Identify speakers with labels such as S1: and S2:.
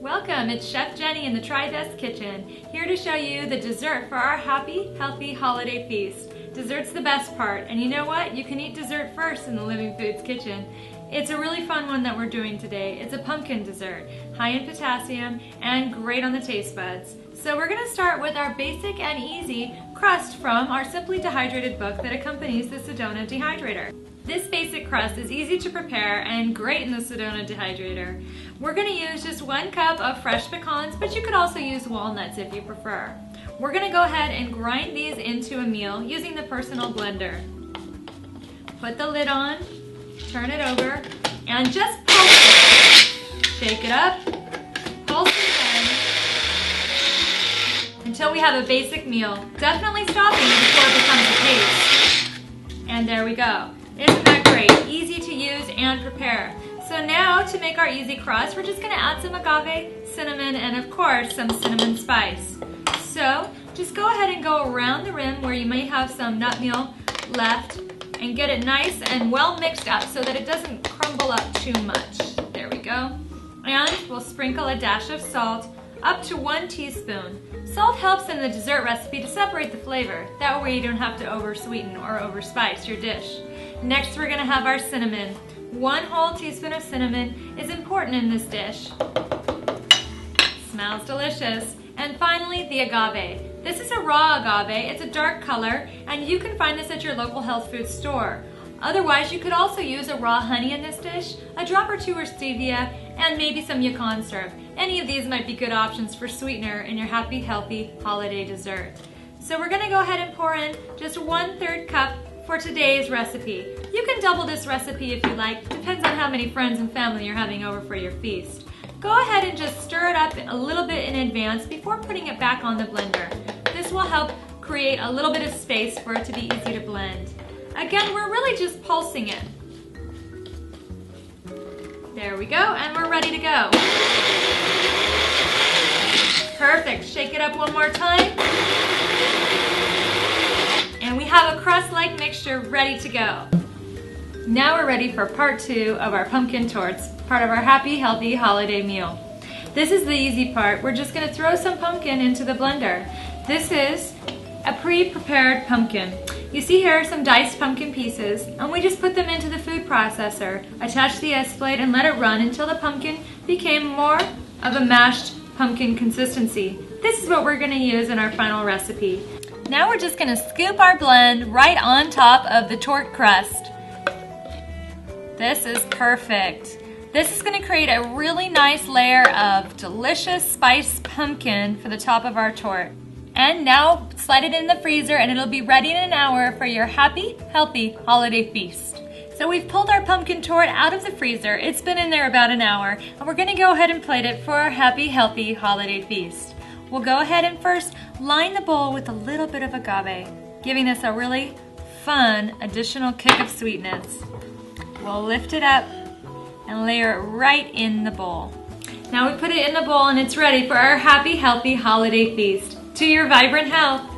S1: Welcome, it's Chef Jenny in the Tri-Best Kitchen, here to show you the dessert for our happy, healthy holiday feast. Dessert's the best part, and you know what? You can eat dessert first in the Living Foods kitchen. It's a really fun one that we're doing today. It's a pumpkin dessert, high in potassium and great on the taste buds. So we're going to start with our basic and easy crust from our Simply Dehydrated book that accompanies the Sedona Dehydrator. This basic crust is easy to prepare and great in the Sedona Dehydrator. We're going to use just 1 cup of fresh pecans, but you could also use walnuts if you prefer. We're going to go ahead and grind these into a meal using the personal blender. Put the lid on, turn it over, and just pulse it. Shake it up, pulse it again, until we have a basic meal. Definitely stopping before it becomes a paste. And there we go. Isn't that great? Easy to use and prepare. So now to make our easy crust, we're just going to add some agave, cinnamon, and of course some cinnamon spice. So just go ahead and go around the rim where you may have some nut meal left and get it nice and well mixed up so that it doesn't crumble up too much. There we go. And we'll sprinkle a dash of salt, up to 1 teaspoon. Salt helps in the dessert recipe to separate the flavor. That way you don't have to over-sweeten or over-spice your dish. Next we're going to have our cinnamon. 1 whole teaspoon of cinnamon is important in this dish. Smells delicious. And finally, the agave. This is a raw agave. It's a dark color, and you can find this at your local health food store. Otherwise, you could also use a raw honey in this dish, a drop or 2 of stevia, and maybe some yacon syrup. Any of these might be good options for sweetener in your happy, healthy holiday dessert. So we're going to go ahead and pour in just 1/3 cup for today's recipe. You can double this recipe if you like. Depends on how many friends and family you're having over for your feast. Go ahead and just stir it up a little bit in advance before putting it back on the blender. This will help create a little bit of space for it to be easy to blend. Again, we're really just pulsing it. There we go, and we're ready to go. Perfect. Shake it up one more time. And we have a crust-like mixture ready to go. Now we're ready for part 2 of our pumpkin torts, part of our happy, healthy holiday meal. This is the easy part. We're just going to throw some pumpkin into the blender. This is a pre-prepared pumpkin. You see here some diced pumpkin pieces, and we just put them into the food processor, attach the S-plate, and let it run until the pumpkin became more of a mashed pumpkin consistency. This is what we're going to use in our final recipe. Now we're just going to scoop our blend right on top of the tort crust. This is perfect. This is going to create a really nice layer of delicious spiced pumpkin for the top of our tort. And now slide it in the freezer and it'll be ready in an hour for your happy, healthy holiday feast. So we've pulled our pumpkin tort out of the freezer. It's been in there about an hour, and we're going to go ahead and plate it for our happy, healthy holiday feast. We'll go ahead and first line the bowl with a little bit of agave, giving us a really fun additional kick of sweetness. We'll lift it up and layer it right in the bowl. Now we put it in the bowl and it's ready for our happy, healthy holiday feast. To your vibrant health!